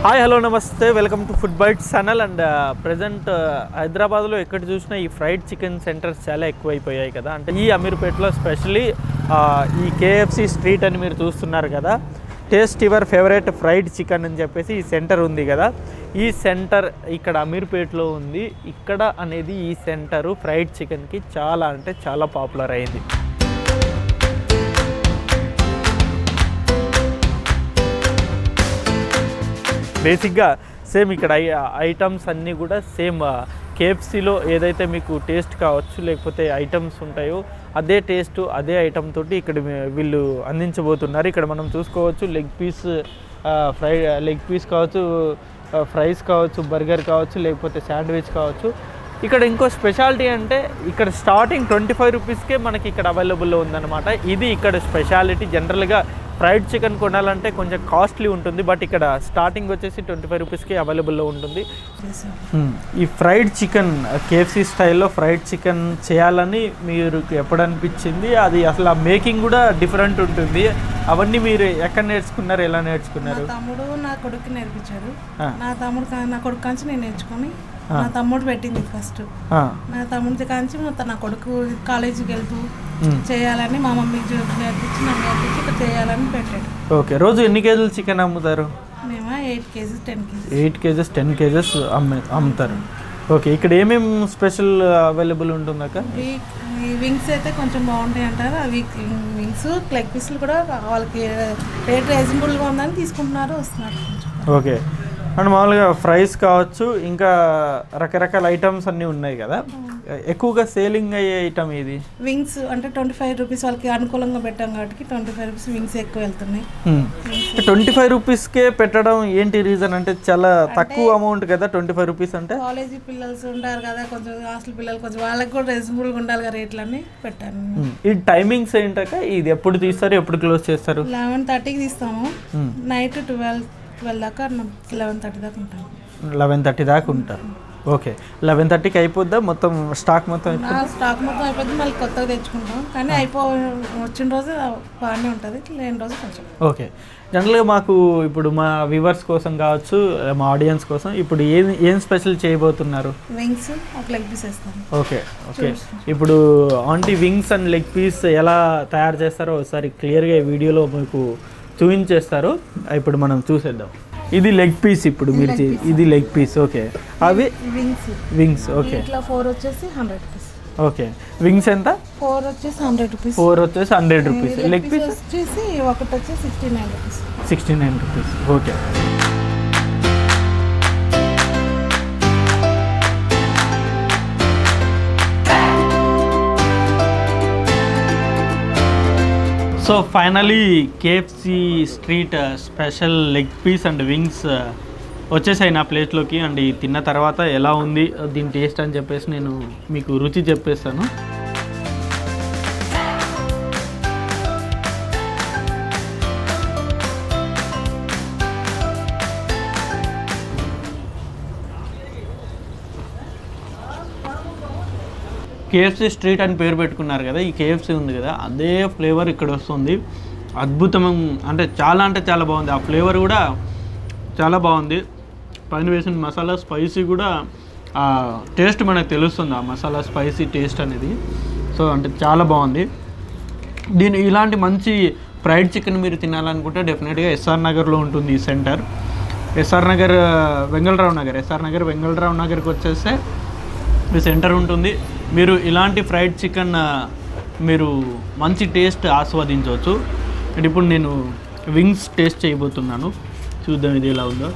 Hi hello నమస్తే, welcome to food bites channel. And present హైదరాబాద్లో ఎక్కడ చూసినా ఈ ఫ్రైడ్ చికెన్ సెంటర్స్ చాలా ఎక్కువైపోయాయి కదా. అంటే ఈ అమీర్పేటలో స్పెషల్లీ ఈ కేఎఫ్సి స్ట్రీట్ అని మీరు చూస్తున్నారు కదా, taste your favourite fried chicken అని చెప్పేసి ఈ సెంటర్ ఉంది కదా. ఈ సెంటర్ ఇక్కడ అమీర్పేటలో ఉంది. ఇక్కడ అనేది ఈ సెంటరు ఫ్రైడ్ చికెన్కి చాలా అంటే చాలా పాపులర్ అయింది. బేసిక్గా సేమ్ ఇక్కడ ఐటమ్స్ అన్నీ కూడా సేమ్ కేఎఫ్సీలో ఏదైతే మీకు టేస్ట్ కావచ్చు లేకపోతే ఐటమ్స్ ఉంటాయో అదే టేస్ట్ అదే ఐటమ్ తోటి ఇక్కడ వీళ్ళు అందించబోతున్నారు. ఇక్కడ మనం చూసుకోవచ్చు లెగ్ పీస్ కావచ్చు, ఫ్రైస్ కావచ్చు, బర్గర్ కావచ్చు, లేకపోతే శాండ్విచ్ కావచ్చు. ఇక్కడ ఇంకో స్పెషాలిటీ అంటే ఇక్కడ స్టార్టింగ్ 25 రూపీస్కే మనకి ఇక్కడ అవైలబుల్లో ఉందన్నమాట. ఇది ఇక్కడ స్పెషాలిటీ. జనరల్గా ఫ్రైడ్ చికెన్ కొనాలంటే కొంచెం కాస్ట్లీ ఉంటుంది, బట్ ఇక్కడ స్టార్టింగ్ వచ్చేసి 25 రూపీస్కి అవైలబుల్లో ఉంటుంది. ఈ ఫ్రైడ్ చికెన్ కేఎఫ్సి స్టైల్లో ఫ్రైడ్ చికెన్ చేయాలని మీరు ఎప్పుడు అనిపించింది? అది అసలు ఆ మేకింగ్ కూడా డిఫరెంట్ ఉంటుంది. అవన్నీ మీరు ఎక్కడ నేర్చుకున్నారు, ఎలా నేర్చుకున్నారు? తమ్ముడు నా కొడుకు నేర్పించారు. నా కొడుకు కాంచి నేను నేర్చుకొని నా తమ్ముడు పెట్టింది ఫస్ట్. నా తమ్ముడి కాంచి నా కొడుకు కాలేజీకి వెళ్తూ చేయాలని మా మమ్మీకి నేర్పించి నాకు నేర్పించి ఇక్కడ చేయాలని పెట్టాడు. ఓకే, రోజు ఎన్ని కేజీలు చికెన్ అమ్ముతారు? మేము 8 కేజీస్ 10 కేజీస్ 8 కేజీస్ 10 కేజీస్ అమ్ముతారు. ఓకే, ఇక్కడ ఏమేమి స్పెషల్ అవైలబుల్ ఉంటుందాక? ఈ వింగ్స్ అయితే కొంచెం బాగుంటాయి అంటారు. అవి వింగ్స్ లెగ్ పీస్లు కూడా వాళ్ళకి రేట్ రీజనబుల్గా ఉందని తీసుకుంటున్నారు, వస్తున్నారు. ఓకే, అండ్ మామూలుగా ఫ్రైస్ కావచ్చు, ఇంకా రకరకాల ఐటమ్స్ అన్నీ ఉన్నాయి కదా. ఎక్కువగా సేలింగ్ అయ్యే ఐటమ్ ఇది వింగ్స్. అంటే 25 రూపీస్ వాళ్ళకి అనుకూలంగా పెట్టాం కాబట్టి 25 రూపీస్ వింగ్స్ ఎక్కువ వెళ్తున్నాయి. 25 రూపీస్కే పెట్టడం ఏంటి రీజన్? అంటే చాలా తక్కువ అమౌంట్ కదా 25 రూపీస్ అంటే. కాలేజీ పిల్లలు ఉంటారు కదా, కొంచెం హాస్టల్ పిల్లలు, కొంచెం వాళ్ళకి కూడా రీజనబుల్గా ఉండాలి కదా రేట్లన్నీ పెట్టాను. ఈ టైమింగ్స్ ఏంటక? ఇది ఎప్పుడు తీస్తారు, ఎప్పుడు క్లోజ్ చేస్తారు? 11:30కి తీస్తాము, నైట్ 12 దాకా 11:30 దాకా ఉంటాము. 11:30 దాకా ఉంటారు. ఓకే, 11:30కి అయిపోద్దా మొత్తం స్టాక్ మొత్తం? స్టాక్ మొత్తం అయిపోద్ది, మళ్ళీ కొత్తగా తెచ్చుకుంటాం. కానీ వచ్చిన రోజు బాగానే ఉంటుంది, లేని రోజు కొంచెం. ఓకే, జనరల్గా మాకు ఇప్పుడు మా వ్యూవర్స్ కోసం కావచ్చు, మా ఆడియన్స్ కోసం ఇప్పుడు ఏం స్పెషల్ చేయబోతున్నారు? వింగ్స్, ఒక లెగ్ పీస్ వేస్తాను. ఓకే ఓకే, ఇప్పుడు aunty wings and leg piece ఎలా తయారు చేస్తారో ఒకసారి క్లియర్గా వీడియోలో మీకు చూపించేస్తారు. ఇప్పుడు మనం చూసేద్దాం. ఇది లెగ్ పీస్, ఇప్పుడు మీరు ఇది లెగ్ పీస్. ఓకే, అవి వింగ్స్. ఓకే, ఇట్లా 4 వచ్చేసి 100 రూపీస్. ఓకే, వింగ్స్ ఎంత? 4 వచ్చేసి 100 రూపీస్. 4 వచ్చేసి 100 రూపీస్. లెగ్ పీస్ వచ్చేసి ఒకటి వచ్చేసి 69 rupees. 69 rupees. Okay, so finally KFC street special leg piece and wings వచ్చేసాయి నా ప్లేట్లోకి. అండ్ తిన్న తర్వాత ఎలా ఉంది దీని టేస్ట్ అని చెప్పేసి నేను మీకు రుచి చెప్పేస్తాను. కేఎఫ్సి స్ట్రీట్ అని పేరు పెట్టుకున్నారు కదా, ఈ కేఎఫ్సి ఉంది కదా, అదే ఫ్లేవర్ ఇక్కడ వస్తుంది. అద్భుతం, అంటే చాలా బాగుంది. ఆ ఫ్లేవర్ కూడా చాలా బాగుంది. పైన వేసిన మసాలా స్పైసీ కూడా ఆ టేస్ట్ మనకు తెలుస్తుంది, ఆ మసాలా స్పైసీ టేస్ట్ అనేది. సో అంటే చాలా బాగుంది. ఇలాంటి మంచి ఫ్రైడ్ చికెన్ మీరు తినాలనుకుంటే డెఫినెట్గా ఎస్ఆర్ నగర్లో ఉంటుంది ఈ సెంటర్. ఎస్ఆర్ నగర్ వెంగళరావు నగర్కి వచ్చేస్తే ఈ సెంటర్ ఉంటుంది. మీరు ఇలాంటి ఫ్రైడ్ చికెన్ మీరు మంచి టేస్ట్ ఆస్వాదించవచ్చు. అండ్ ఇప్పుడు నేను వింగ్స్ టేస్ట్ చేయబోతున్నాను, చూద్దాం ఇది ఎలా ఉందో.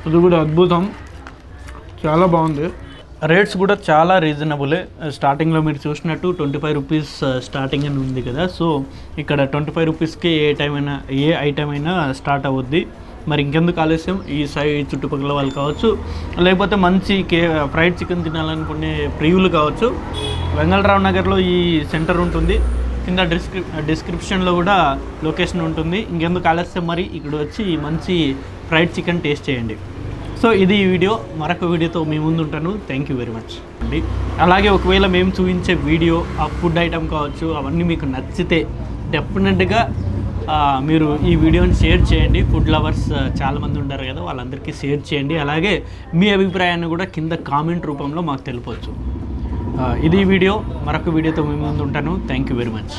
ఇది కూడా అద్భుతం, చాలా బాగుంది. రేట్స్ కూడా చాలా రీజనబులే. స్టార్టింగ్లో మీరు చూసినట్టు 25 రూపీస్ స్టార్టింగ్ అని ఉంది కదా. సో ఇక్కడ 25 రూపీస్కి ఏ ఐటమ్ అయినా స్టార్ట్ అవుద్ది. మరి ఇంకెందుకు ఆలస్యం, ఈ చుట్టుపక్కల వాళ్ళు కావచ్చు, లేకపోతే మంచి ఫ్రైడ్ చికెన్ తినాలనుకునే ప్రియులు కావచ్చు, వెంగళరావు నగర్లో ఈ సెంటర్ ఉంటుంది. కింద డిస్క్రిప్షన్లో కూడా లొకేషన్ ఉంటుంది. ఇంకెందుకు ఆలస్యం, మరి ఇక్కడ వచ్చి మంచి ఫ్రైడ్ చికెన్ టేస్ట్ చేయండి. సో ఇది ఈ వీడియో. మరొక వీడియోతో మీ ముందు ఉంటాను. Thank you very much. చేసుకోండి. అలాగే ఒకవేళ మేము చూపించే వీడియో ఆ ఫుడ్ ఐటమ్ కావచ్చు అవన్నీ మీకు నచ్చితే డెఫినెట్గా మీరు ఈ వీడియోని షేర్ చేయండి. ఫుడ్ లవర్స్ చాలామంది ఉంటారు కదా, వాళ్ళందరికీ షేర్ చేయండి. అలాగే మీ అభిప్రాయాన్ని కూడా కింద కామెంట్ రూపంలో మాకు తెలుపవచ్చు. ఇది వీడియో. మరొక వీడియోతో మీ ముందు ఉంటాను. Thank you very much.